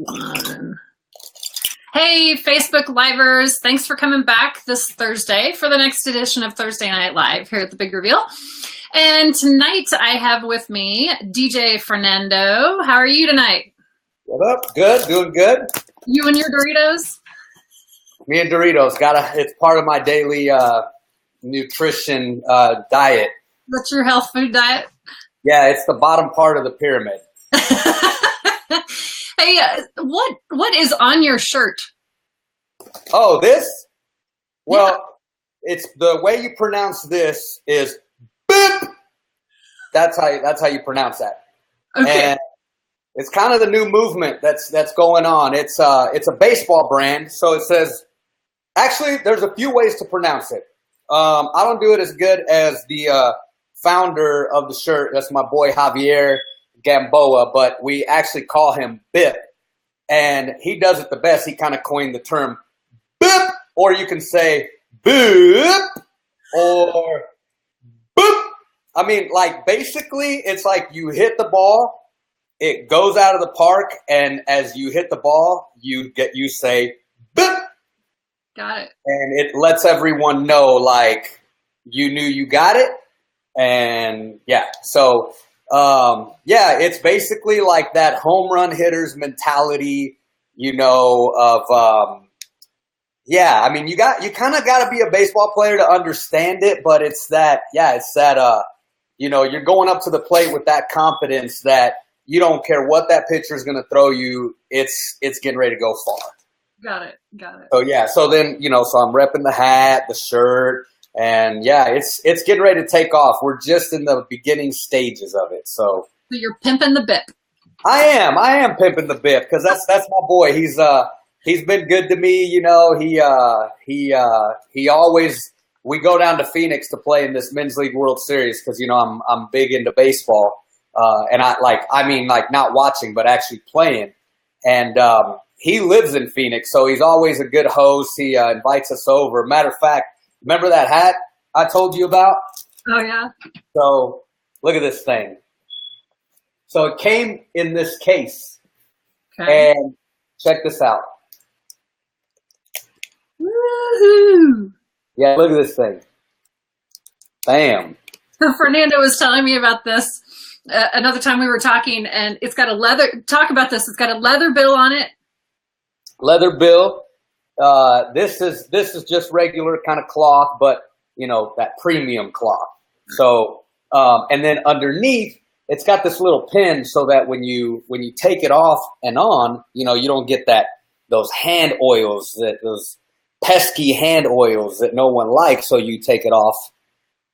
One. Hey, Facebook Livers. Thanks for coming back this Thursday for the next edition of Thursday Night Live here at the Big Reveal. And tonight I have with me DJ Fernando. How are you tonight? What up? Good. Doing good. You and your Doritos? Me and Doritos. It's part of my daily nutrition diet. That's your health food diet? Yeah, it's the bottom part of the pyramid. Hey, what is on your shirt? Oh, this? Well, it's the way you pronounce this is boop. That's how you pronounce that. Okay. And it's kind of the new movement that's going on. It's a baseball brand, so it says. Actually, there's a few ways to pronounce it. I don't do it as good as the founder of the shirt. That's my boy Javier Gamboa, but we actually call him Bip, and he does it the best. He kind of coined the term Bip, or you can say Boop, or Boop. I mean, like, basically, it's like you hit the ball, it goes out of the park, and as you hit the ball, you say Boop. Got it. And it lets everyone know, like, you knew you got it, and yeah, so. It's basically like that home run hitters mentality, of, I mean, you kind of got to be a baseball player to understand it, but it's that, you're going up to the plate with that confidence that you don't care what that pitcher is going to throw you. It's getting ready to go far. Got it. So then, so I'm repping the hat, the shirt. And yeah, it's getting ready to take off. We're just in the beginning stages of it. So you're pimping the Bip. I am pimping the Bip because that's my boy. He's been good to me. He always, we go down to Phoenix to play in this Men's League World Series because I'm big into baseball. And not watching but actually playing. And he lives in Phoenix, so he's always a good host. He invites us over. Matter of fact, remember that hat I told you about? Oh, yeah. So look at this thing. So it came in this case. Okay. And check this out. Woohoo! Yeah, look at this thing. Bam. Fernando was telling me about this another time we were talking, and it's got a leather bill on it. Leather bill. This is just regular kind of cloth, but that premium cloth. So, and then underneath, it's got this little pin so that when you take it off and on, you don't get those hand oils, those pesky hand oils that no one likes. So you take it off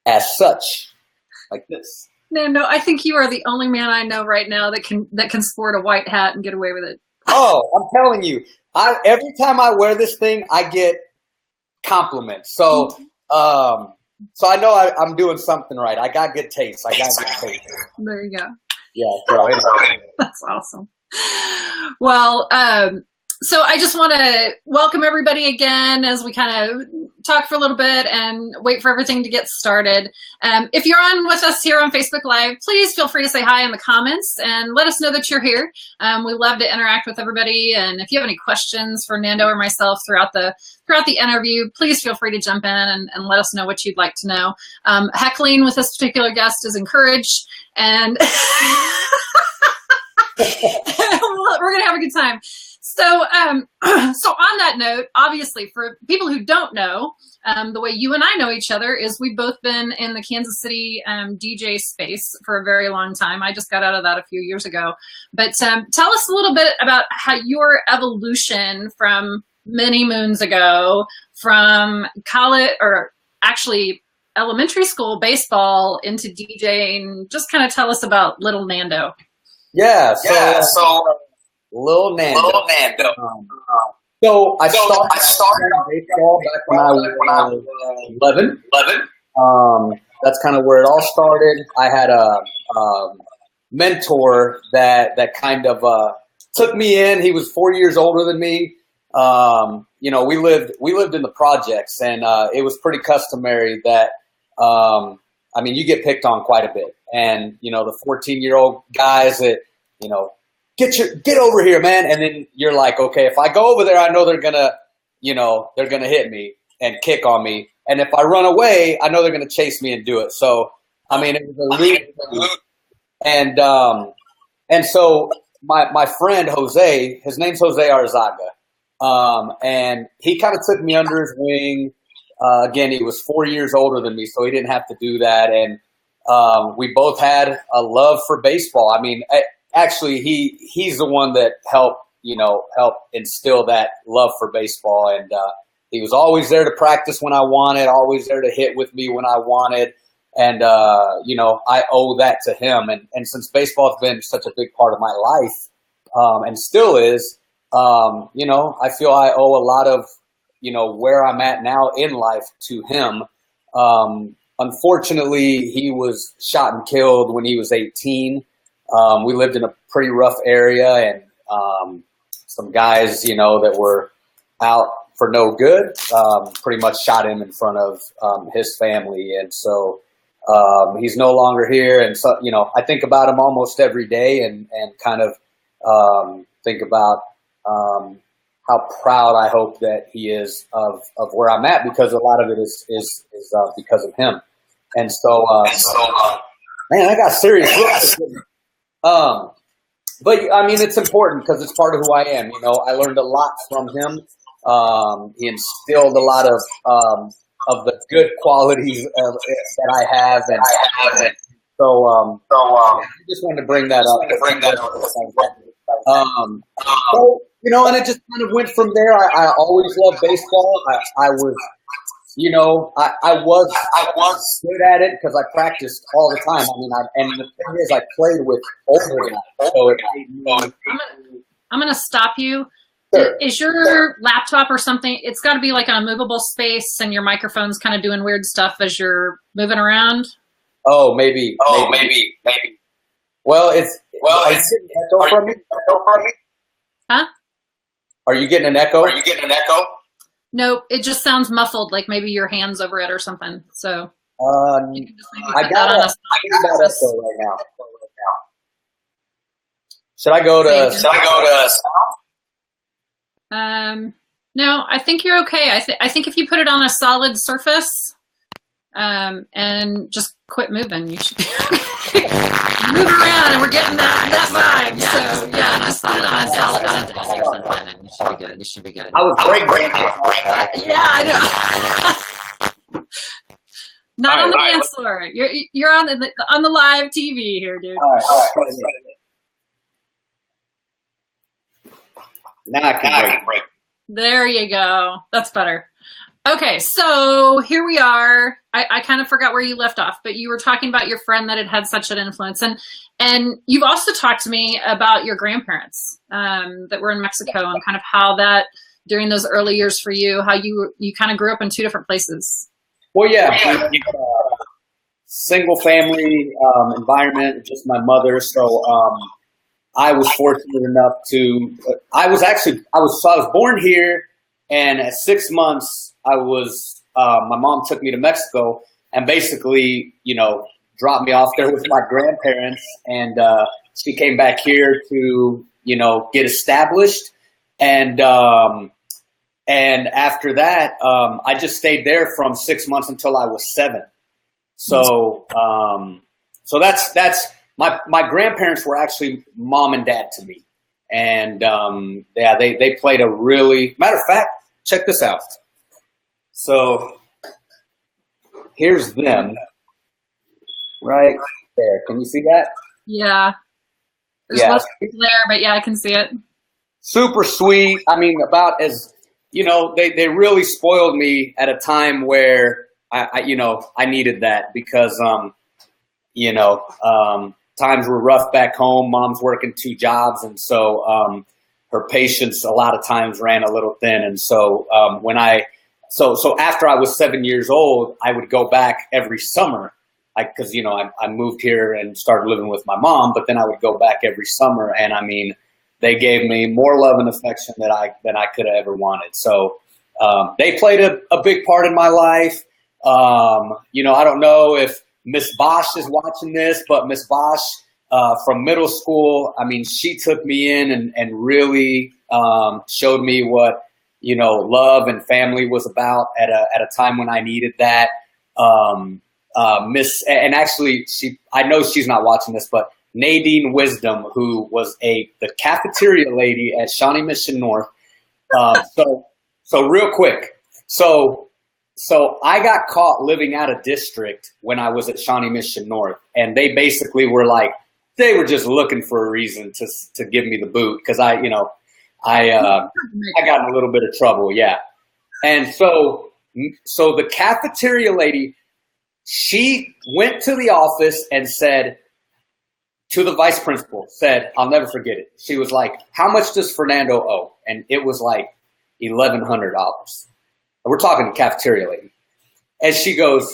as such, like this. Nando, I think you are the only man I know right now that can sport a white hat and get away with it. Oh, I'm telling you. Every time I wear this thing, I get compliments. So, so I know I'm doing something right. I got good taste. There you go. Yeah, so that's awesome. Well, so I just want to welcome everybody again as we kind of talk for a little bit and wait for everything to get started. If you're on with us here on Facebook Live, please feel free to say hi in the comments and let us know that you're here. We love to interact with everybody. And if you have any questions for Nando or myself throughout the interview, please feel free to jump in and let us know what you'd like to know. Heckling with this particular guest is encouraged, and we're going to have a good time. So on that note, obviously, for people who don't know, the way you and I know each other is we've both been in the Kansas City DJ space for a very long time. I just got out of that a few years ago. But tell us a little bit about how your evolution from many moons ago, from college, or actually elementary school baseball, into DJing. Just kind of tell us about little Nando. Yeah, so Little Nando. So I started baseball back when I was 11. That's kind of where it all started. I had a mentor that kind of took me in. He was 4 years older than me. We lived in the projects, and it was pretty customary that you get picked on quite a bit. And the 14-year-old guys that get over here, man. And then you're like, okay, if I go over there, I know they're gonna hit me and kick on me. And if I run away, I know they're gonna chase me and do it. So I mean, it was a loop. And so my friend Jose, his name's Jose Arzaga, and he kind of took me under his wing. Again, he was 4 years older than me, so he didn't have to do that. And we both had a love for baseball. I mean, actually, he's the one that helped instill that love for baseball. And he was always there to practice when I wanted, always there to hit with me when I wanted. And, I owe that to him. And since baseball has been such a big part of my life, and still is, I feel I owe a lot of, where I'm at now in life to him. Unfortunately, he was shot and killed when he was 18. We lived in a pretty rough area, and some guys, that were out for no good, pretty much shot him in front of his family. And so he's no longer here. And so, I think about him almost every day and kind of think about how proud I hope that he is of where I'm at, because a lot of it is because of him. And so, man, I got serious. But I mean, it's important because it's part of who I am. I learned a lot from him. He instilled a lot of the good qualities that I have, and so I just wanted to bring that up. So, and it just kind of went from there. I always loved baseball. I was good at it because I practiced all the time. I mean, and the thing is, I played with older guys. So I'm going to stop you. Sure. Is your laptop or something, it's got to be like on a movable space and your microphone's kind of doing weird stuff as you're moving around? Oh, maybe. Well, it's echo from me? Huh? Are you getting an echo? No, it just sounds muffled, like maybe your hand's over it or something. So you can just maybe I put got that on a that echo right now. Should I go to No, I think you're okay. I think if you put it on a solid surface, and just quit moving, you should be okay. Move around, and we're getting that vibe. So yeah, just put it on a solid surface. You should be good. I was breaking. Yeah, I know. Not on the dance floor. You're on the live TV here, dude. All right. Now I can break. There you go. That's better. Okay, so here we are. I kind of forgot where you left off, but you were talking about your friend that had such an influence. And you've also talked to me about your grandparents that were in Mexico and kind of how that, during those early years for you, how you kind of grew up in two different places. Well, yeah. Single family environment, just my mother. So I was fortunate enough to. I was born here, and at 6 months, my mom took me to Mexico and basically, dropped me off there with my grandparents, and she came back here to, get established, and after that, I just stayed there from 6 months until I was 7. So, so that's my grandparents were actually mom and dad to me, and they played a really, matter of fact, check this out. So here's them right there. Can you see that? Yeah. There's less people there, but yeah, I can see it. Super sweet. I mean, about as, they really spoiled me at a time where I needed that because, times were rough back home. Mom's working 2 jobs. And so her patience a lot of times ran a little thin. And so So after I was 7 years old, I would go back every summer, because I moved here and started living with my mom. But then I would go back every summer, and I mean, they gave me more love and affection than I could have ever wanted. So they played a big part in my life. I don't know if Miss Bosch is watching this, but Miss Bosch, from middle school. I mean, she took me in and really showed me what, you know, love and family was about at a time when I needed that. And actually, I know she's not watching this, but Nadine Wisdom, who was the cafeteria lady at Shawnee Mission North. So real quick, so I got caught living out of district when I was at Shawnee Mission North, and they basically were like, they were just looking for a reason to give me the boot, because I got in a little bit of trouble, yeah. And so the cafeteria lady, she went to the office and said to the vice principal, I'll never forget it. She was like, "How much does Fernando owe?" And it was like $1,100. We're talking to cafeteria lady. And she goes,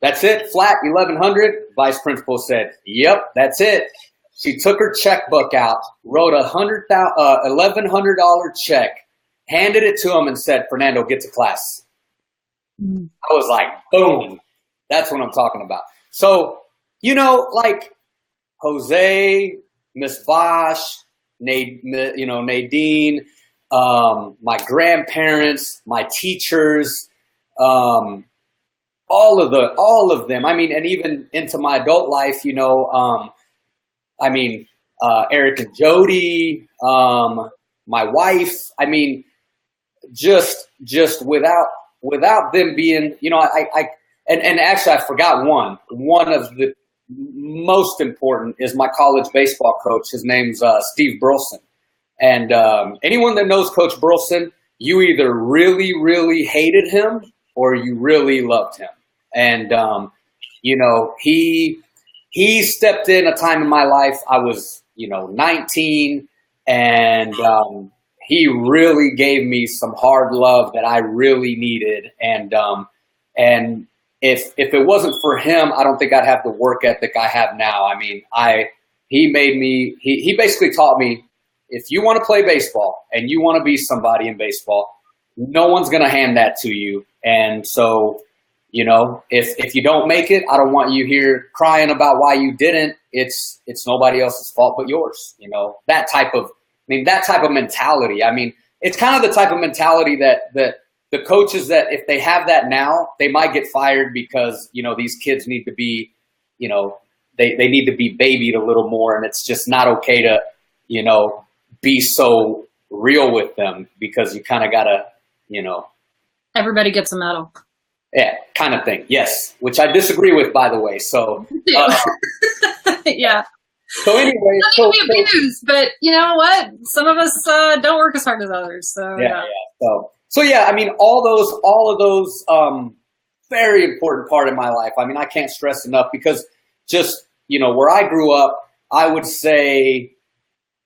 "That's it, flat, 1,100? Vice principal said, "Yep, that's it." She took her checkbook out, wrote a $1,100 check, handed it to him, and said, "Fernando, get to class." I was like, boom. That's what I'm talking about. So, you know, like Jose, Miss Vosh, Nadine, my grandparents, my teachers, all of them. I mean, and even into my adult life, you know, Eric and Jody, my wife. I mean, just without them being, you know, and actually I forgot one of the most important is my college baseball coach. His name's Steve Burleson. And anyone that knows Coach Burleson, you either really, really hated him or you really loved him. And, you know, he stepped in a time in my life. I was, you know, 19, and he really gave me some hard love that I really needed. And if it wasn't for him, I don't think I'd have the work ethic I have now. I mean, he basically taught me, if you want to play baseball and you want to be somebody in baseball, no one's going to hand that to you. And so, you know, if you don't make it, I don't want you here crying about why you didn't. It's nobody else's fault but yours. You know, that type of mentality. I mean, it's kind of the type of mentality that the coaches, that if they have that now, they might get fired because, you know, these kids need to be, you know, they need to be babied a little more, and it's just not okay to, you know, be so real with them, because you kind of got to, you know. Everybody gets a medal. Yeah, kind of thing. Yes, which I disagree with, by the way. So, yeah. So anyway, but you know what? Some of us don't work as hard as others. So yeah. So yeah, I mean, all of those, very important part of my life. I mean, I can't stress enough, because just, you know, where I grew up, I would say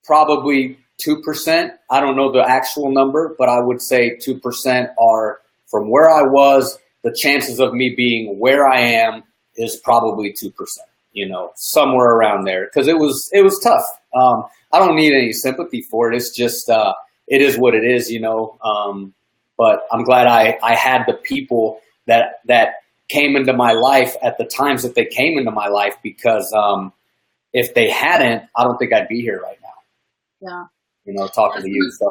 probably 2%. I don't know the actual number, but I would say 2% are from where I was. The chances of me being where I am is probably 2%. You know, somewhere around there, because it was tough. I don't need any sympathy for it. It's just it is what it is, you know. But I'm glad I had the people that came into my life at the times that they came into my life, because if they hadn't, I don't think I'd be here right now. Yeah. You know, talking to you. So.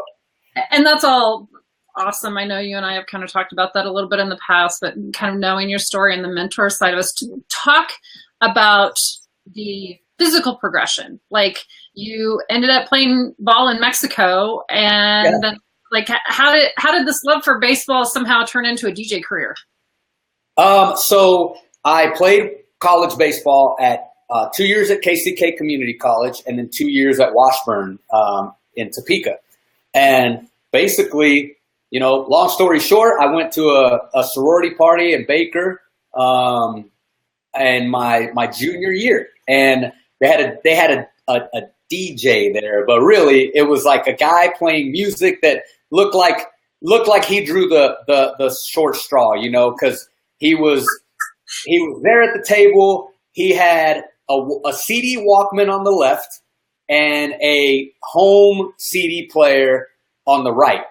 And that's all awesome. I know you and I have kind of talked about that a little bit in the past, but kind of knowing your story and the mentor side of us, to talk about the physical progression. Like, you ended up playing ball in Mexico, and then, like, how did this love for baseball somehow turn into a DJ career? So I played college baseball at 2 years at KCK Community College, and then 2 years at Washburn in Topeka. And basically, you know, long story short, I went to a sorority party in Baker, and my junior year, and they had a DJ there, but really it was like a guy playing music that looked like he drew the short straw, you know, because he was there at the table. He had a CD Walkman on the left and a home CD player on the right,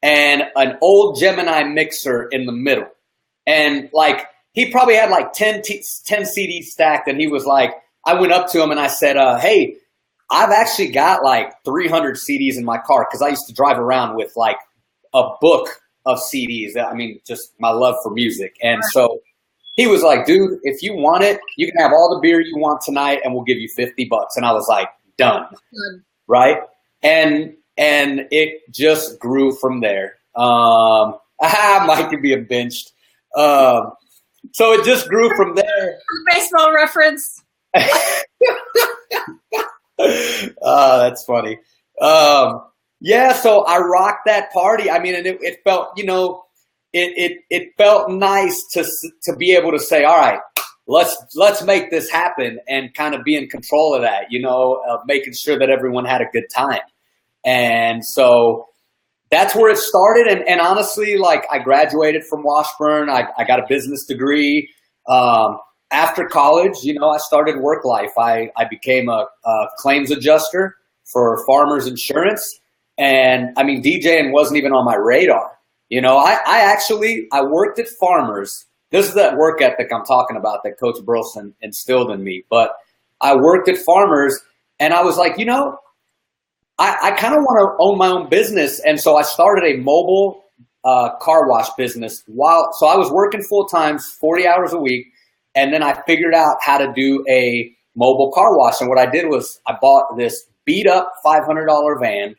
and an old Gemini mixer in the middle, and like, he probably had like 10 CDs stacked, and he was like, I went up to him and I said, hey, I've actually got like 300 CDs in my car because I used to drive around with like a book of CDs. I mean, just my love for music. And so he was like, dude, if you want it, you can have all the beer you want tonight and we'll give you $50. And I was like, done. Right. And it just grew from there. Mike could be a benched. So it just grew from there. Baseball reference. That's funny. Yeah, so I rocked that party. I mean, and it felt, you know, it felt nice to be able to say, all right, let's make this happen and kind of be in control of that, you know, making sure that everyone had a good time. And so that's where it started. And honestly, like I graduated from Washburn. I got a business degree. After college, you know, I started work life. I became a claims adjuster for Farmers Insurance. And I mean, DJing wasn't even on my radar. You know, I worked at Farmers. This is that work ethic I'm talking about that Coach Burleson instilled in me. But I worked at Farmers and I was like, you know, I kind of want to own my own business. And so I started a mobile car wash business. So I was working full time, 40 hours a week. And then I figured out how to do a mobile car wash. And what I did was I bought this beat up $500 van.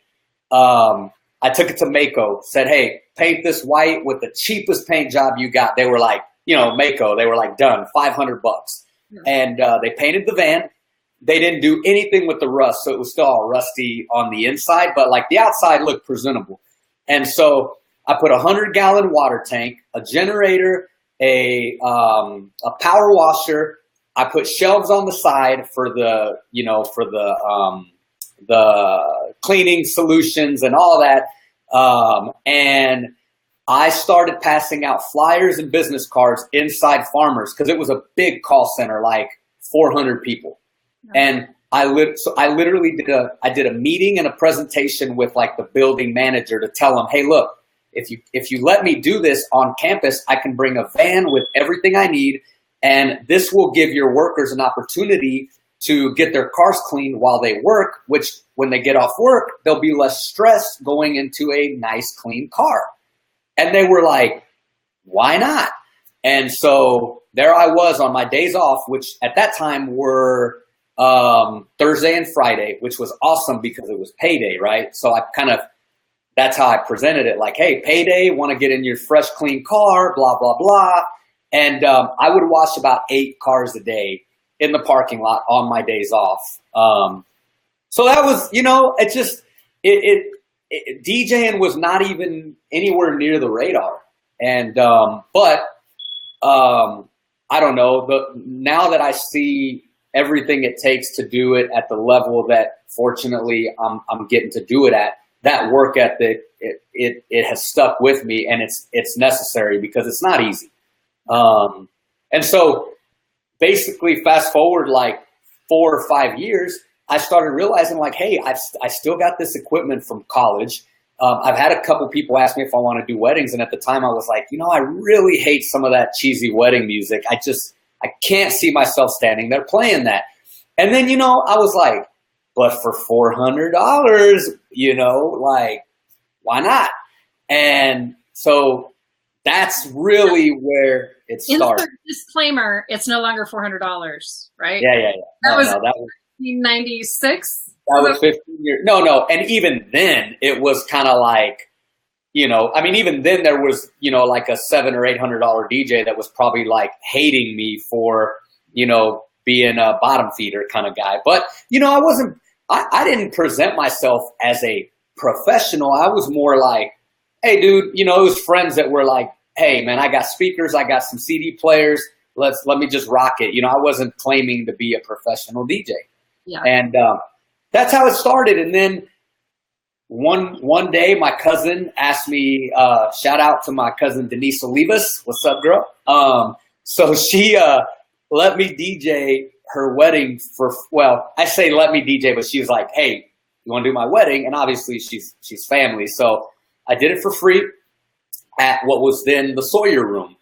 I took it to Mako, said, hey, paint this white with the cheapest paint job you got. They were like, you know, Mako, they were like, done, $500. Yeah. And they painted the van. They didn't do anything with the rust, so it was still all rusty on the inside, but like the outside looked presentable. And so I put a 100-gallon water tank, a generator, a power washer. I put shelves on the side for the, you know, for the cleaning solutions and all that. And I started passing out flyers and business cards inside Farmers because it was a big call center, like 400 people. And I literally did a meeting and a presentation with like the building manager to tell him, hey, look, if you let me do this on campus, I can bring a van with everything I need, and this will give your workers an opportunity to get their cars cleaned while they work, which when they get off work, they'll be less stressed going into a nice, clean car. And they were like, why not? And so there I was on my days off, which at that time were Thursday and Friday, which was awesome because it was payday, right? So that's how I presented it. Like, hey, payday, want to get in your fresh, clean car, blah, blah, blah. And I would wash about 8 cars a day in the parking lot on my days off. So that was, you know, DJing was not even anywhere near the radar. And, but I don't know, now that I see everything it takes to do it at the level that fortunately I'm getting to do it at, that work ethic, it has stuck with me, and it's necessary because it's not easy. And so basically fast forward like 4 or 5 years, I started realizing like, hey, I still got this equipment from college. I've had a couple people ask me if I want to do weddings. And at the time I was like, you know, I really hate some of that cheesy wedding music. I can't see myself standing there playing that. And then, you know, I was like, but for $400, you know, like, why not? And so that's really where it started. Insert disclaimer, it's no longer $400, right? Yeah. That was 1996? That was 15 years. No. And even then, it was kind of like, you know, I mean, even then there was, you know, like a $700 or $800 DJ that was probably like hating me for, you know, being a bottom feeder kind of guy. But, you know, I didn't present myself as a professional. I was more like, hey, dude, you know, it was friends that were like, hey, man, I got speakers, I got some CD players. Let me just rock it. You know, I wasn't claiming to be a professional DJ. Yeah. And that's how it started. And then one day, my cousin asked me, shout out to my cousin Denise Olivas. What's up, girl? So she let me DJ her wedding I say let me DJ, but she was like, hey, you want to do my wedding? And obviously she's family. So I did it for free at what was then the Sawyer Room.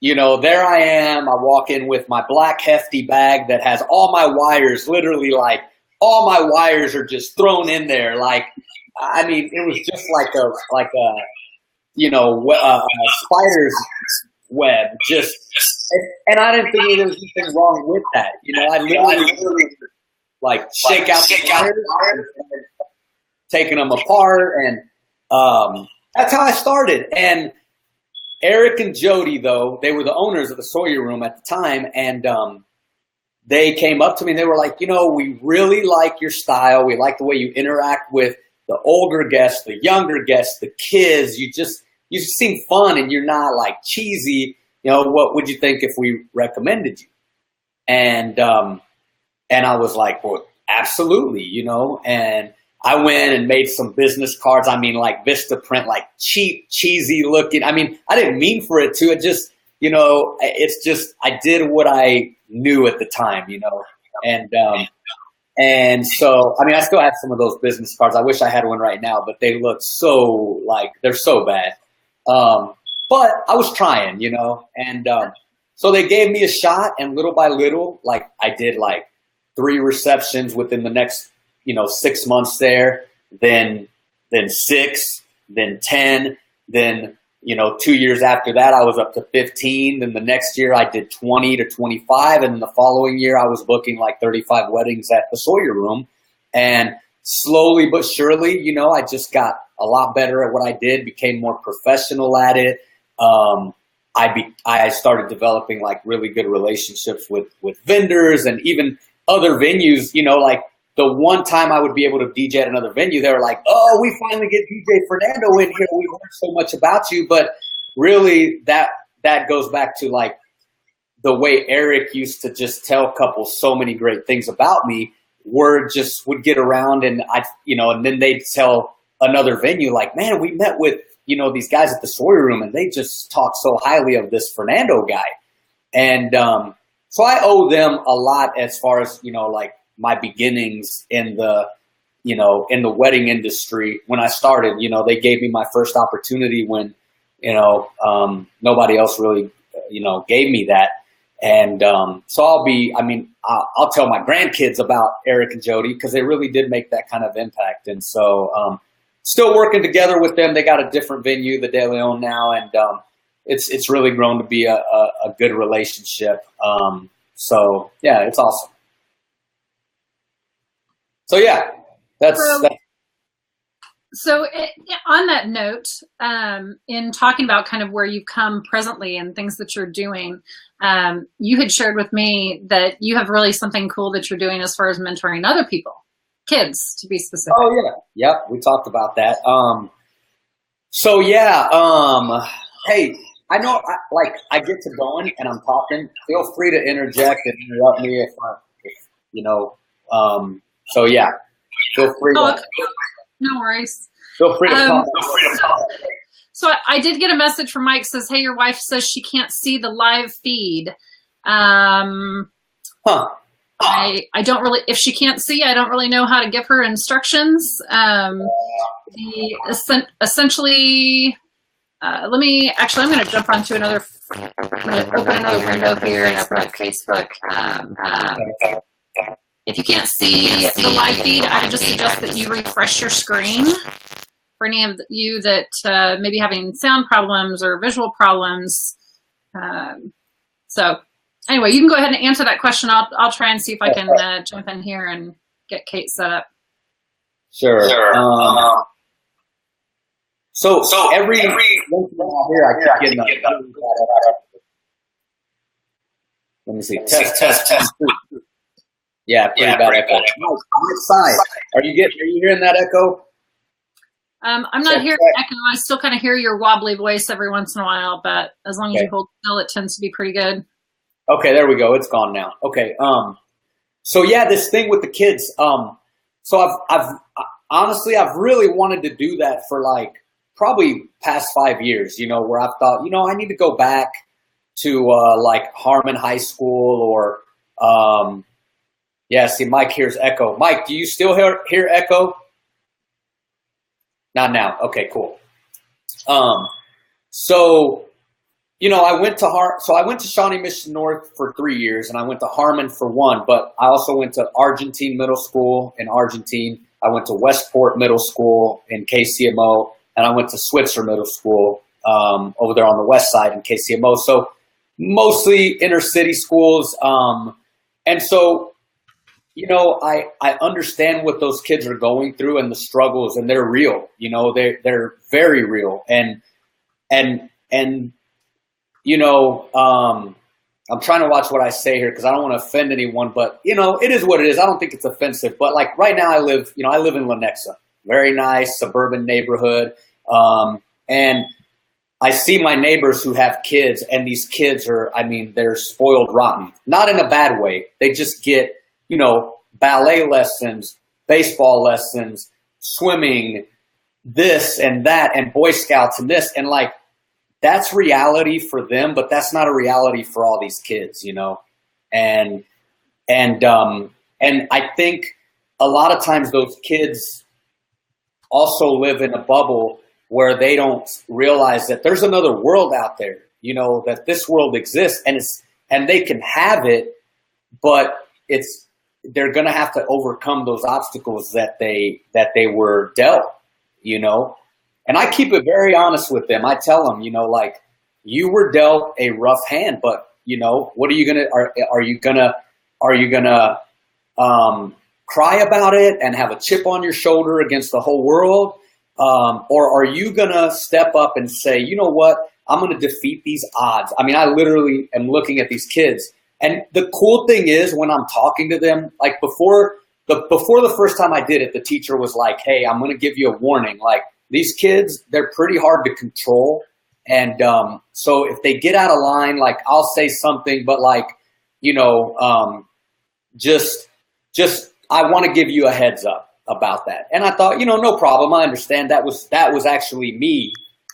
you know, there I am. I walk in with my black hefty bag that has all my wires, literally like all my wires are just thrown in there. Like, I mean, it was just like a you know, a spider's web. Just, and I didn't think there was anything wrong with that. You know, I literally like shake out the wires, and taking them apart, and that's how I started. And Eric and Jody, though, they were the owners of the Sawyer Room at the time, and they came up to me and they were like, you know, we really like your style. We like the way you interact with the older guests, the younger guests, the kids. You just seem fun and you're not like cheesy. You know, what would you think if we recommended you? And I was like, well, absolutely, you know, and I went and made some business cards. I mean, like Vista print, like cheap, cheesy looking. I mean, I didn't mean for it to. It just, you know, it's just, I did what I knew at the time, you know. And so, I mean, I still have some of those business cards. I wish I had one right now, but they look so like, they're so bad. But I was trying, you know, and so they gave me a shot, and little by little, like I did like 3 receptions within the next, you know, 6 months there, then 6, then 10, then, you know, 2 years after that, I was up to 15. Then the next year I did 20 to 25. And then the following year I was booking like 35 weddings at the Sawyer Room. And slowly but surely, you know, I just got a lot better at what I did, became more professional at it. I started developing like really good relationships with vendors and even other venues, you know, like the one time I would be able to DJ at another venue, they were like, oh, we finally get DJ Fernando in here. We heard so much about you. But really that goes back to like the way Eric used to just tell couples so many great things about me. Word just would get around, and you know, and then they'd tell another venue like, man, we met with, you know, these guys at the Sawyer Room and they just talk so highly of this Fernando guy. And so I owe them a lot as far as, you know, like my beginnings in the, you know, in the wedding industry. When I started, you know, they gave me my first opportunity when, you know, nobody else really, you know, gave me that. And so I'll tell my grandkids about Eric and Jody because they really did make that kind of impact. And so still working together with them. They got a different venue, the De Leon now, and it's really grown to be a good relationship. So yeah, it's awesome. So yeah, that's. So on that note, in talking about kind of where you've come presently and things that you're doing, you had shared with me that you have really something cool that you're doing as far as mentoring other people, kids to be specific. Oh yeah, yep. We talked about that. So yeah, hey, I know, I get to going and I'm talking. Feel free to interject and interrupt me if you know. So yeah, feel free. No worries. Feel free to talk. So I did get a message from Mike says, hey, your wife says she can't see the live feed. I don't really, if she can't see, I don't really know how to give her instructions. Essentially, I'm going to jump onto I'm going to open another window here and open up Facebook. If you can't see the live feed, I would just suggest that you refresh your screen. For any of you that may be having sound problems or visual problems. So anyway, you can go ahead and answer that question. I'll try and see if I can jump in here and get Kate set up. Sure. So every once in a while here, I keep getting let me see. Test. Yeah, pretty bad echo. Side. Are you hearing that echo? I'm not hearing echo. I still kind of hear your wobbly voice every once in a while, but as long as you hold still, it tends to be pretty good. Okay, there we go. It's gone now. Okay. So yeah, this thing with the kids. So I've honestly, I've really wanted to do that for like probably past 5 years, you know, where I've thought, you know, I need to go back to like Harmon High School or yeah, see, Mike hears echo. Mike, do you still hear echo? Not now. Okay, cool. So I went to Shawnee Mission North for 3 years, and I went to Harmon for 1, but I also went to Argentine Middle School in Argentine. I went to Westport Middle School in KCMO, and I went to Switzer Middle School over there on the west side in KCMO. So mostly inner city schools. And so, I understand what those kids are going through and the struggles, and they're real. They're very real. And I'm trying to watch what I say here because I don't want to offend anyone, but it is what it is. I don't think it's offensive, but like right now I live in Lenexa, very nice suburban neighborhood. And I see my neighbors who have kids, and these kids they're spoiled rotten, not in a bad way. They just get, ballet lessons, baseball lessons, swimming, this and that, and Boy Scouts and this. And like, that's reality for them, but that's not a reality for all these kids, And I think a lot of times those kids also live in a bubble where they don't realize that there's another world out there, that this world exists, and they can have it, but they're going to have to overcome those obstacles that they were dealt, And I keep it very honest with them. I tell them, you were dealt a rough hand, but what are you gonna? Are you gonna cry about it and have a chip on your shoulder against the whole world, or are you gonna step up and say, you know what? I'm gonna defeat these odds. I mean, I literally am looking at these kids, and the cool thing is when I'm talking to them, like before the first time I did it, the teacher was like, "Hey, I'm gonna give you a warning, like." These kids, they're pretty hard to control. And so if they get out of line, like I'll say something, but like, just I want to give you a heads up about that. And I thought, no problem. I understand that was actually me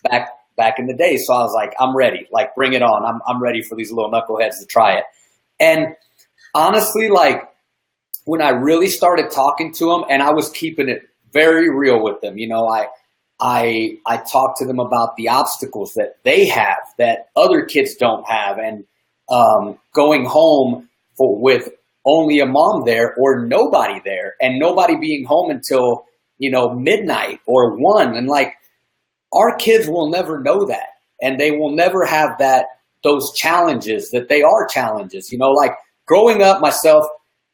back in the day. So I was like, I'm ready, like bring it on. I'm ready for these little knuckleheads to try it. And honestly, like when I really started talking to them, and I was keeping it very real with them, I talk to them about the obstacles that they have that other kids don't have, and going home with only a mom there or nobody there, and nobody being home until midnight or 1, and like our kids will never know that, and they will never have those challenges that they are challenges. Like growing up myself,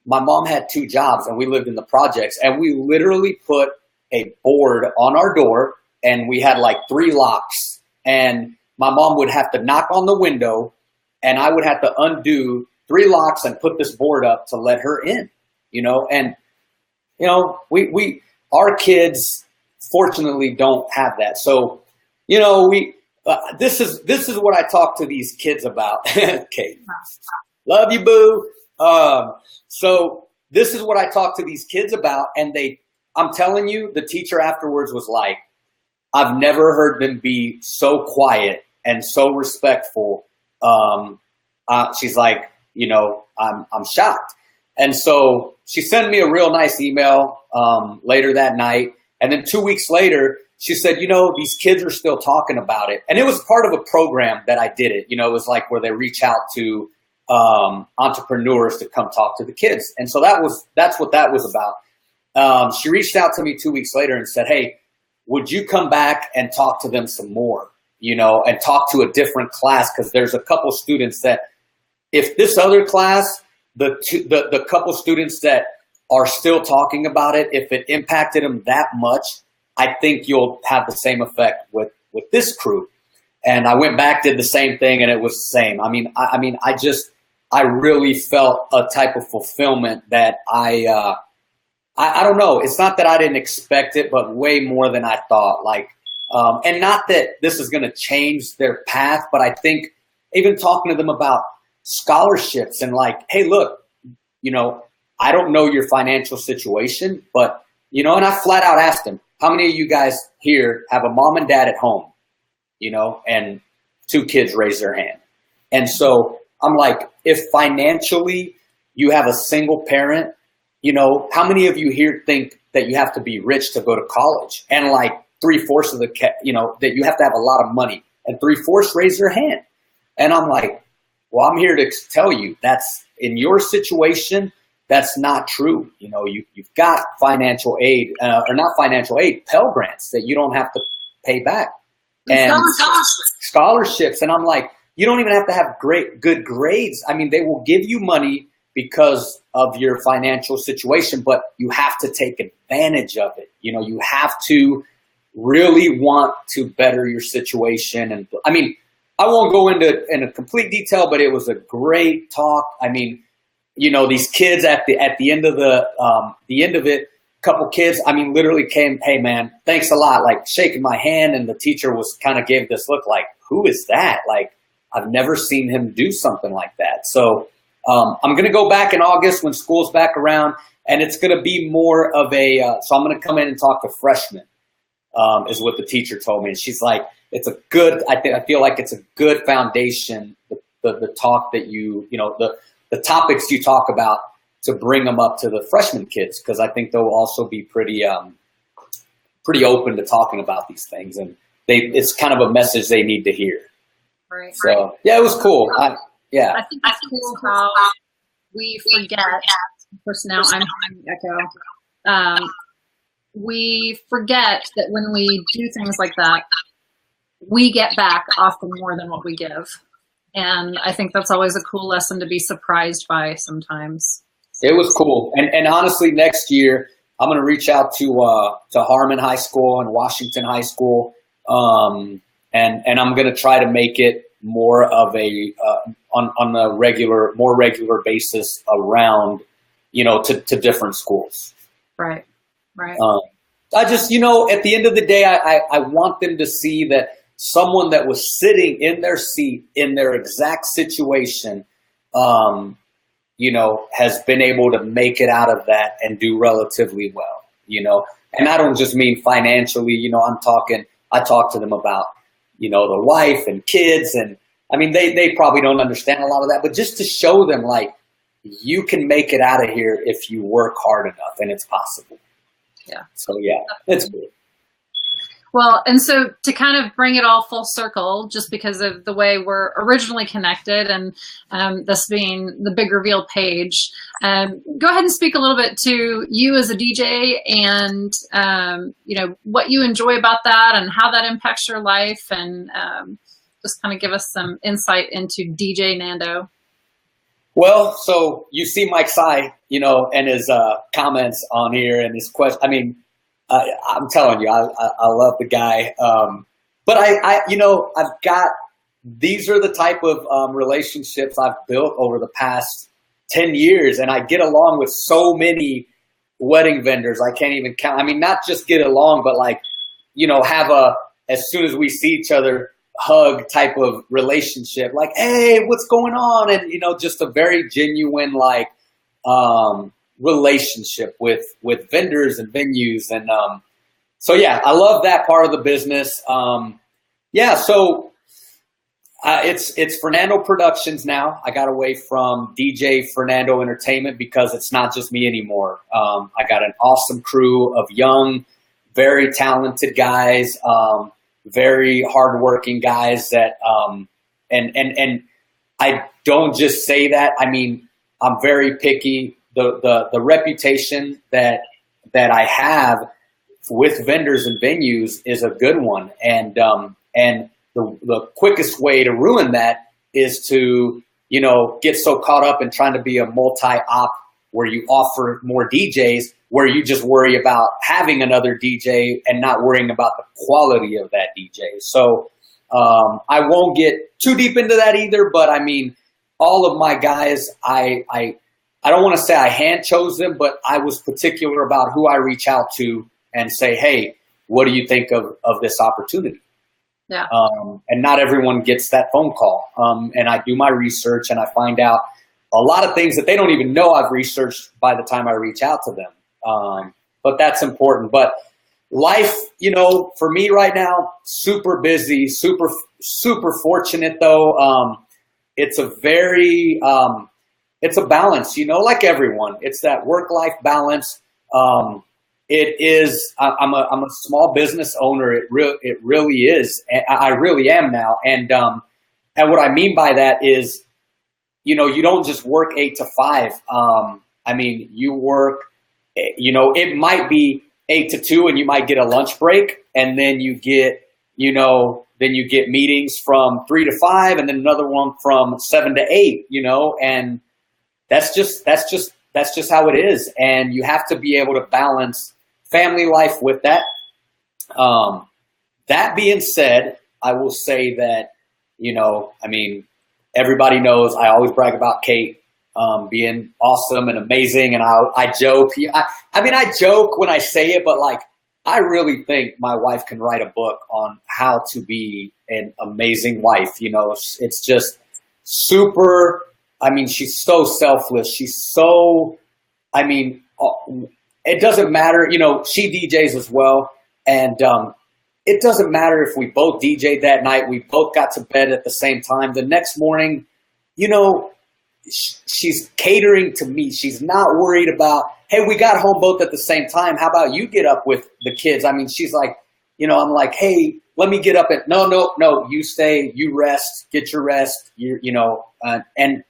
my mom had 2 jobs, and we lived in the projects, and we literally put a board on our door, and we had like 3 locks, and my mom would have to knock on the window, and I would have to undo 3 locks and put this board up to let her in, and our kids fortunately don't have that. So, this is what I talk to these kids about. Okay. Love you, boo. So this is what I talk to these kids about, and I'm telling you, the teacher afterwards was like, I've never heard them be so quiet and so respectful. She's like, I'm shocked. And so she sent me a real nice email later that night. And then 2 weeks later, she said, these kids are still talking about it. And it was part of a program that I did it. It was like where they reach out to entrepreneurs to come talk to the kids. And so that's what that was about. She reached out to me 2 weeks later and said, hey, would you come back and talk to them some more, and talk to a different class? Because there's a couple students that, if this other class, the couple students that are still talking about it, if it impacted them that much, I think you'll have the same effect with this crew. And I went back, did the same thing, and it was the same. I really felt a type of fulfillment that I don't know. It's not that I didn't expect it, but way more than I thought. Like, and not that this is going to change their path, but I think even talking to them about scholarships and like, hey, look, I don't know your financial situation, but, and I flat out asked them, how many of you guys here have a mom and dad at home, and 2 kids raise their hand. And so I'm like, if financially you have a single parent, how many of you here think that you have to be rich to go to college? And like 3/4 of that you have to have a lot of money, and 3/4 raise their hand. And I'm like, well, I'm here to tell you that's in your situation. That's not true. You know, you've got financial aid, or not financial aid, Pell Grants that you don't have to pay back. And scholarships. And I'm like, you don't even have to have good grades. I mean, they will give you money because of your financial situation, but you have to take advantage of it. You know, you have to really want to better your situation. And I mean, I won't go into in a complete detail, but it was a great talk. I mean, you know, these kids at the end of it, couple kids, I mean, literally came, hey man, thanks a lot, like shaking my hand, and the teacher was kind of gave this look like, who is that? Like, I've never seen him do something like that. So I'm going to go back in August when school's back around, and it's going to be more of a, so I'm going to come in and talk to freshmen, is what the teacher told me. And she's like, it's a good, I feel like it's a good foundation, the talk that you know, the topics you talk about, to bring them up to the freshman kids, because I think they'll also be pretty open to talking about these things, and it's kind of a message they need to hear. Right. So yeah, it was cool. I think it's cool how we forget. Of course, now I'm hearing echo. We forget that when we do things like that, we get back often more than what we give, and I think that's always a cool lesson to be surprised by sometimes. It was cool. And honestly, next year, I'm going to reach out to Harmon High School and Washington High School. And I'm going to try to make it more of a, on a more regular basis around, you know, to different schools. Right. Right. I just, you know, at the end of the day, I want them to see that someone that was sitting in their seat in their exact situation, you know, has been able to make it out of that and do relatively well, you know. And I don't just mean financially, you know, I talk to them about, you know, the wife and kids. And I mean, they probably don't understand a lot of that, but just to show them, like, you can make it out of here if you work hard enough, and it's possible. Yeah. So yeah, it's good. Well, and so to kind of bring it all full circle, just because of the way we're originally connected, and this being the Big Reveal page, go ahead and speak a little bit to you as a DJ, and you know, what you enjoy about that and how that impacts your life, and just kind of give us some insight into DJ Nando. Well, so you see Mike Sy, you know, and his comments on here and his question. I mean, I'm telling you, I love the guy. But I, you know, these are the type of relationships I've built over the past 10 years. And I get along with so many wedding vendors. I can't even count. I mean, not just get along, but like, you know, have as soon as we see each other, hug type of relationship. Like, hey, what's going on? And, you know, just a very genuine, like, relationship with vendors and venues. And so yeah, I love that part of the business. Yeah, so it's Fernando Productions now. I got away from DJ Fernando Entertainment because it's not just me anymore. I got an awesome crew of young, very talented guys, very hardworking guys that and I don't just say that. I mean, I'm very picky. The reputation that I have with vendors and venues is a good one, and the quickest way to ruin that is to, you know, get so caught up in trying to be a multi-op where you offer more DJs, where you just worry about having another DJ and not worrying about the quality of that DJ. So I won't get too deep into that either, but I mean, all of my guys, I don't want to say I hand chose them, but I was particular about who I reach out to and say, hey, what do you think of this opportunity? Yeah. And not everyone gets that phone call. And I do my research and I find out a lot of things that they don't even know I've researched by the time I reach out to them. But that's important. But life, you know, for me right now, super busy, super fortunate though. It's a very, it's a balance, you know, like everyone. It's that work-life balance. It is. I'm a small business owner. It really is. I really am now. And And what I mean by that is, you know, you don't just work 8 to 5. I mean, you work, you know, it might be 8 to 2 and you might get a lunch break, and then you get, you know, then you get meetings from 3 to 5 and then another one from 7 to 8, you know, and that's just how it is. And you have to be able to balance family life with that. That being said, I will say that, you know, I mean, everybody knows I always brag about Kate being awesome and amazing. And I joke. I mean, I joke when I say it, but like, I really think my wife can write a book on how to be an amazing wife. You know, it's just super. I mean, she's so selfless. She's so, I mean, it doesn't matter. You know, she DJs as well. And it doesn't matter if we both DJ'd that night. We both got to bed at the same time. The next morning, you know, she's catering to me. She's not worried about, hey, we got home both at the same time. How about you get up with the kids? I mean, she's like, you know, I'm like, hey, let me get up at, no, you stay, you rest, get your rest, you know, and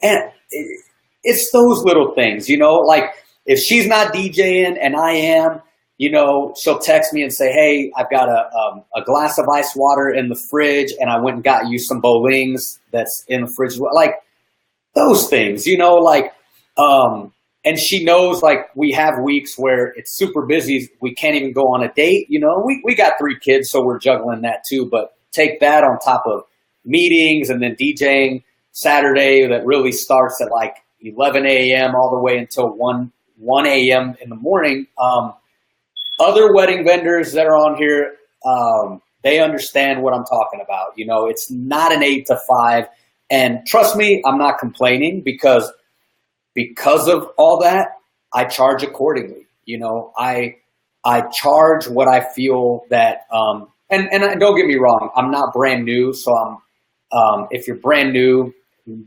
it's those little things, you know, like if she's not DJing and I am, you know, she'll text me and say, hey, I've got a glass of ice water in the fridge and I went and got you some bowlings that's in the fridge. Like those things, you know, like, and she knows like we have weeks where it's super busy. We can't even go on a date. You know, we got 3 kids, so we're juggling that too. But take that on top of meetings and then DJing Saturday that really starts at like 11 a.m. all the way until 1 a.m. in the morning. Other wedding vendors that are on here, they understand what I'm talking about. You know, it's not an 8 to 5. And trust me, I'm not complaining because of all that, I charge accordingly. You know, I charge what I feel that, and don't get me wrong, I'm not brand new. So if you're brand new,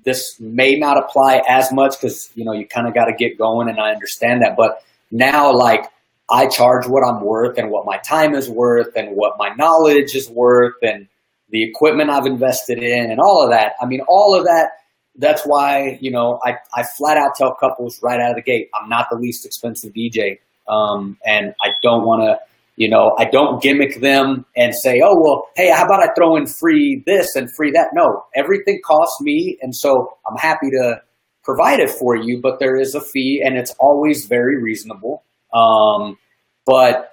this may not apply as much because, you know, you kind of got to get going, and I understand that. But now, like, I charge what I'm worth and what my time is worth and what my knowledge is worth and the equipment I've invested in and all of that. I mean, all of that, that's why, you know, I flat out tell couples right out of the gate, I'm not the least expensive DJ. And I don't want to, you know, I don't gimmick them and say, oh, well, hey, how about I throw in free this and free that? No, everything costs me. And so I'm happy to provide it for you, but there is a fee and it's always very reasonable. But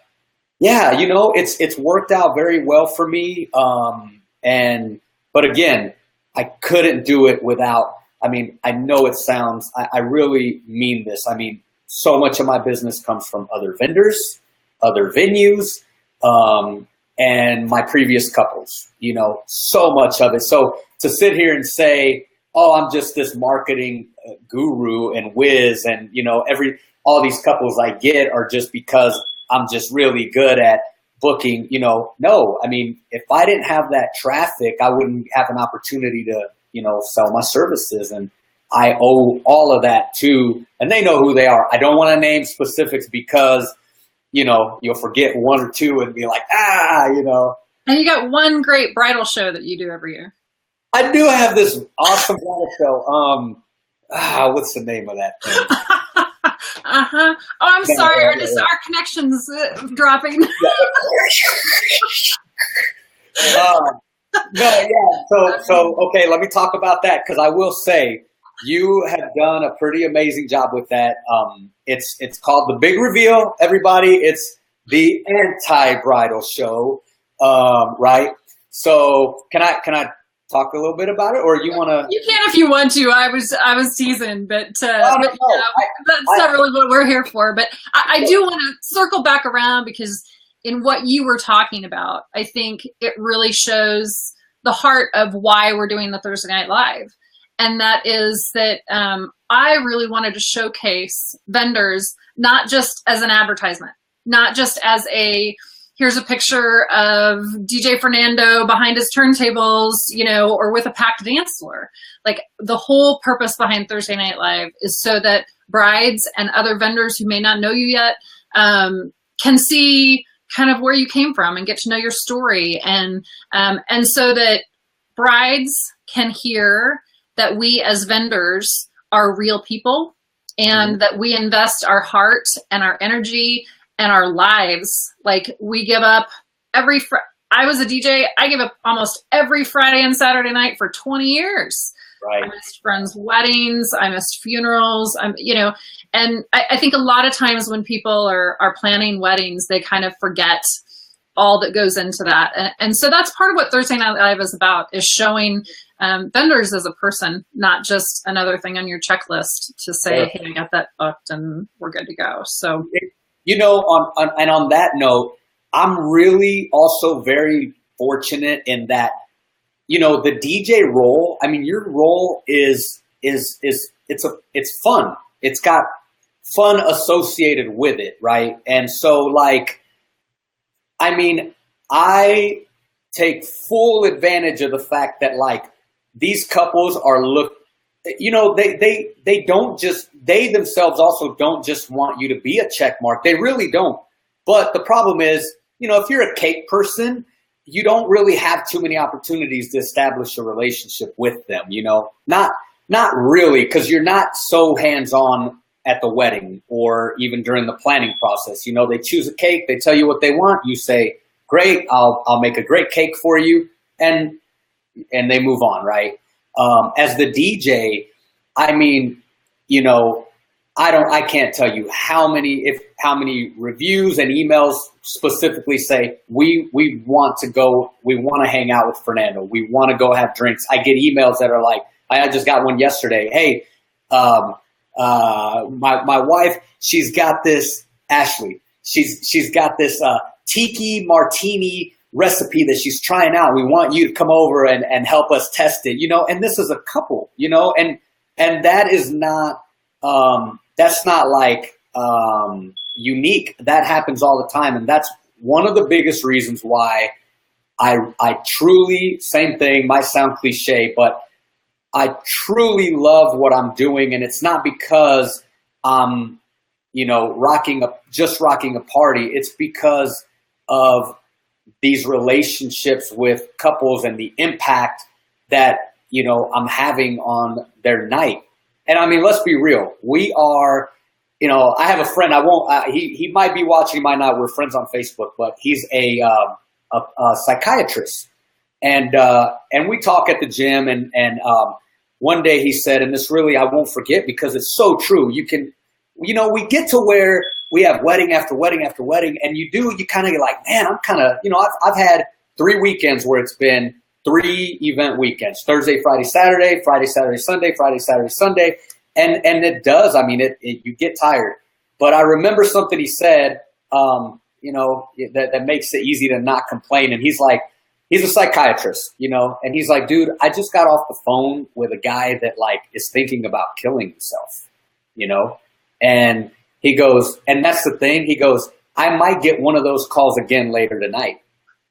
yeah, you know, it's worked out very well for me. But again, I couldn't do it without, I mean, I know it sounds, I really mean this. I mean, so much of my business comes from other vendors, other venues, and my previous couples, you know, so much of it. So to sit here and say, oh, I'm just this marketing guru and whiz and, you know, all these couples I get are just because I'm just really good at booking, you know, no, I mean, if I didn't have that traffic, I wouldn't have an opportunity to, you know, sell my services. And I owe all of that to, and they know who they are. I don't want to name specifics because, you know, you'll forget 1 or 2 and be like, you know. And you got one great bridal show that you do every year. I do have this awesome bridal show. What's the name of that thing? Oh, I'm sorry. Our connection's dropping. So okay, let me talk about that because I will say you have done a pretty amazing job with that. It's called The Big Reveal, everybody. It's the anti-bridal show, right? So can I talk a little bit about it, or you want to? You can if you want to. I was teasing, but that's not really what we're here for. But I do want to circle back around because in what you were talking about, I think it really shows the heart of why we're doing the Thursday Night Live, and that is that I really wanted to showcase vendors not just as an advertisement, not just as here's a picture of DJ Fernando behind his turntables, you know, or with a packed dance floor. Like the whole purpose behind Thursday Night Live is so that brides and other vendors who may not know you yet can see kind of where you came from and get to know your story. And so that brides can hear that we as vendors are real people, and that we invest our heart and our energy and our lives. Like, we give up I was a DJ. I give up almost every Friday and Saturday night for 20 years. Right. I missed friends' weddings. I missed funerals. And I think a lot of times when people are planning weddings, they kind of forget all that goes into that. And so that's part of what Thursday Night Live is about, is showing vendors as a person, not just another thing on your checklist to say, hey, I got that booked and we're good to go. So, on that note, I'm really also very fortunate in that, the DJ role, I mean, your role is it's fun. It's got fun associated with it, right? And so, like, I mean, I take full advantage of the fact that, like, these couples are they themselves also don't just want you to be a check mark. They really don't. But the problem is, if you're a cake person, you don't really have too many opportunities to establish a relationship with them, not really, because you're not so hands-on at the wedding or even during the planning process. They choose a cake, they tell you what they want, you say, great, I'll make a great cake for you, and they move on, right? As the DJ, I mean, I can't tell you how many reviews and emails specifically say, we want to hang out with Fernando. We want to go have drinks. I get emails that are like, I just got one yesterday. Hey, my wife, she's got this, Ashley, she's got this tiki martini recipe that she's trying out. We want you to come over and help us test it, and this is a couple, and that is not, that's not like unique. That happens all the time. And that's one of the biggest reasons why I truly, same thing, might sound cliche, but I truly love what I'm doing. And it's not because I'm, rocking a party. It's because of these relationships with couples and the impact that, I'm having on their night. And I mean, let's be real. We are, I have a friend. He might be watching, he might not. We're friends on Facebook, but he's a psychiatrist, and we talk at the gym. And one day he said, and this really I won't forget because it's so true. We get to where we have wedding after wedding after wedding, and you kind of get like, man, I'm kind of, I've had 3 weekends where it's been 3 event weekends: Thursday, Friday, Saturday, Friday, Saturday, Sunday, Friday, Saturday, Sunday. And it does. I mean, you get tired. But I remember something he said, that makes it easy to not complain. And he's like, he's a psychiatrist, and he's like, dude, I just got off the phone with a guy that, like, is thinking about killing himself, and he goes, and that's the thing. He goes, I might get one of those calls again later tonight.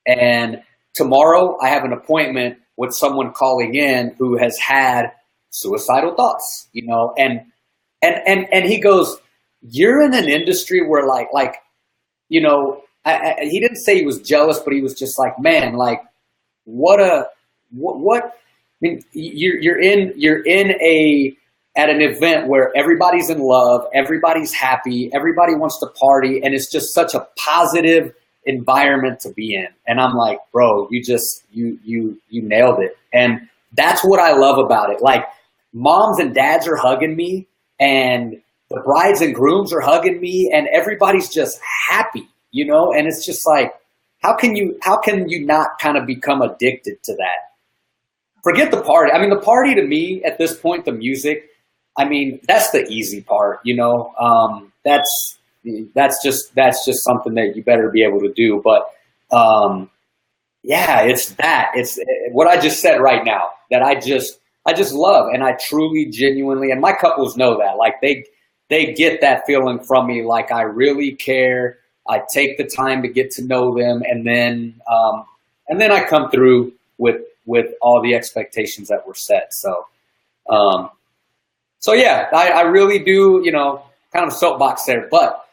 And tomorrow I have an appointment with someone calling in who has had suicidal thoughts, and he goes, you're in an industry where he didn't say he was jealous, but he was just like, man, like, I mean, you're at an event where everybody's in love, everybody's happy, everybody wants to party, and it's just such a positive environment to be in. And I'm like, bro, you nailed it. And that's what I love about it. Like, moms and dads are hugging me, and the brides and grooms are hugging me, and everybody's just happy, and it's just like, how can you not kind of become addicted to that? Forget the party. I mean, the party to me at this point, the music, I mean, that's the easy part, that's just something that you better be able to do. But yeah, it's what I just said right now that I just love, and I truly, genuinely, and my couples know that, like, they get that feeling from me, like I really care. I take the time to get to know them, and then I come through with all the expectations that were set. So yeah, I really do, kind of soapbox there, but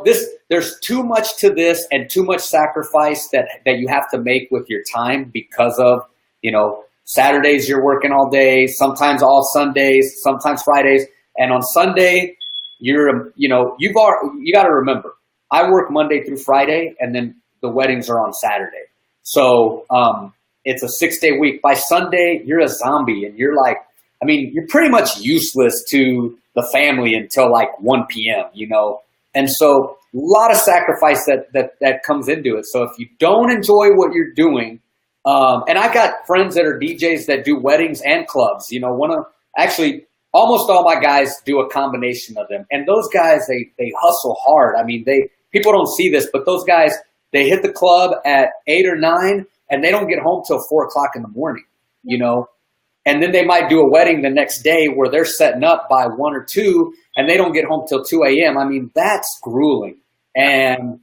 this there's too much to this and too much sacrifice that you have to make with your time because of, you know, Saturdays you're working all day, sometimes all Sundays, sometimes Fridays, and on Sunday you got to remember, I work Monday through Friday, and then the weddings are on Saturday. So it's a 6-day week. By Sunday, you're a zombie, and you're like, I mean, you're pretty much useless to the family until like 1 p.m., you know? And so a lot of sacrifice that comes into it. So if you don't enjoy what you're doing, and I got friends that are DJs that do weddings and clubs, you know, actually almost all my guys do a combination of them. And those guys, they hustle hard. I mean, people don't see this, but those guys, they hit the club at 8 or 9 and they don't get home till 4 o'clock in the morning, you know? And then they might do a wedding the next day where they're setting up by 1 or 2 and they don't get home till 2 a.m. I mean, that's grueling. And,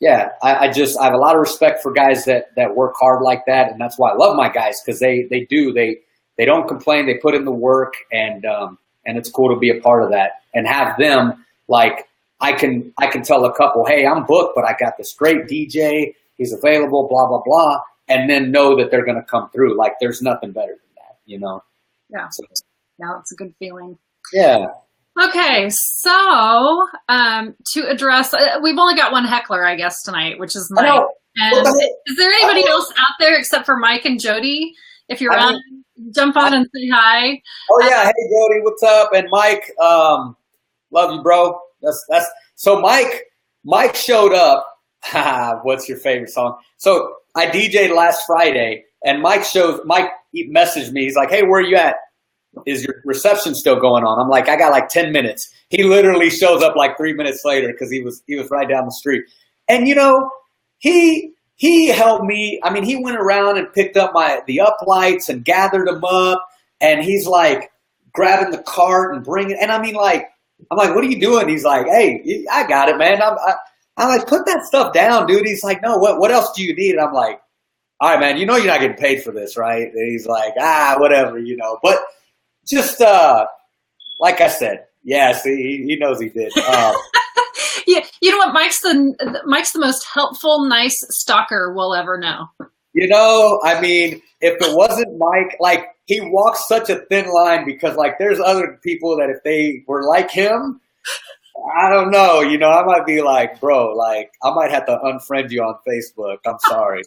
yeah, I have a lot of respect for guys that work hard like that. And that's why I love my guys, because they don't complain. They put in the work, and it's cool to be a part of that and have them, like, I can tell a couple, hey, I'm booked, but I got this great DJ. He's available, blah, blah, blah. And then know that they're going to come through. Like, there's nothing better than that, you know? Yeah. So, yeah, it's a good feeling. Yeah. Okay. So to address, we've only got one heckler, I guess, tonight, which is Mike. And is there anybody else out there except for Mike and Jody? If you're on, jump on and say hi. Oh, yeah. Hey, Jody, what's up? And Mike, love you, bro. That's so Mike showed up. What's your favorite song? So I DJ'd last Friday, and Mike messaged me. He's like, hey, where are you at? Is your reception still going on? I'm like, I got like 10 minutes. He literally shows up like 3 minutes later because he was right down the street. And, you know, he helped me. I mean, he went around and picked up the up lights and gathered them up. And he's like grabbing the cart and bringing it. And I mean, like, I'm like, what are you doing? He's like, hey, I got it, man. I'm like, put that stuff down, dude. He's like, no, what else do you need? And I'm like, all right, man, you know you're not getting paid for this, right? And he's like, whatever, you know. But just like I said, yeah, see, he knows he did. Yeah, you know what? Mike's the most helpful, nice stalker we'll ever know. You know, I mean, if it wasn't Mike, like, he walks such a thin line because, like, there's other people that if they were like him, I don't know, you know, I might be like, bro, like, I might have to unfriend you on Facebook. I'm sorry.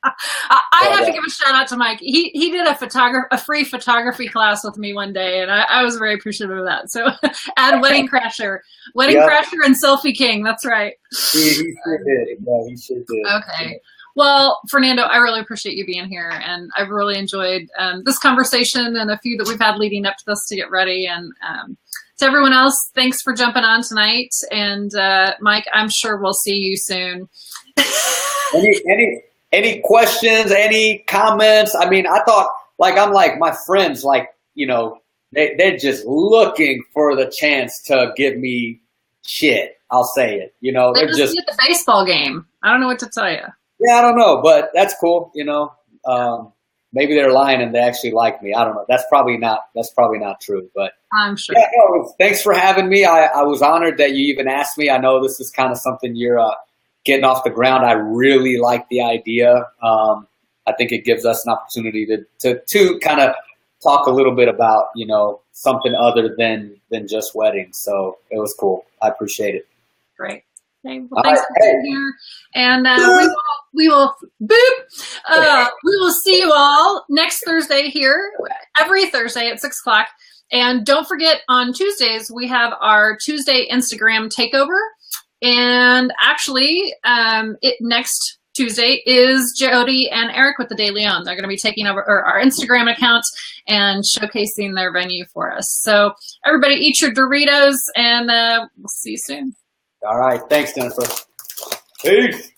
I have to give a shout out to Mike. He did a free photography class with me one day, and I was very appreciative of that. So add Wedding Crasher and Selfie King. That's right. He sure did. Yeah, he sure did. Okay. Well, Fernando, I really appreciate you being here, and I've really enjoyed this conversation and a few that we've had leading up to this to get ready. And to everyone else, thanks for jumping on tonight. And Mike, I'm sure we'll see you soon. Any questions, any comments? I mean, I thought, like, I'm like, my friends, like, you know, they're just looking for the chance to give me shit. I'll say it. You know, they're just at the baseball game. I don't know what to tell you. Yeah, I don't know, but that's cool. You know, maybe they're lying and they actually like me. I don't know. That's probably not true, but I'm sure. Yeah, no, thanks for having me. I was honored that you even asked me. I know this is kind of something you're getting off the ground. I really like the idea. I think it gives us an opportunity to kind of talk a little bit about, you know, something other than just weddings. So it was cool. I appreciate it. Great. Okay, well, thanks for being here. And we will see you all next Thursday here, every Thursday at 6 o'clock. And don't forget, on Tuesdays, we have our Tuesday Instagram takeover. And actually, next Tuesday is Jody and Eric with the De Leon. They're going to be taking over our Instagram account and showcasing their venue for us. So everybody eat your Doritos, and we'll see you soon. All right. Thanks, Jennifer. Peace.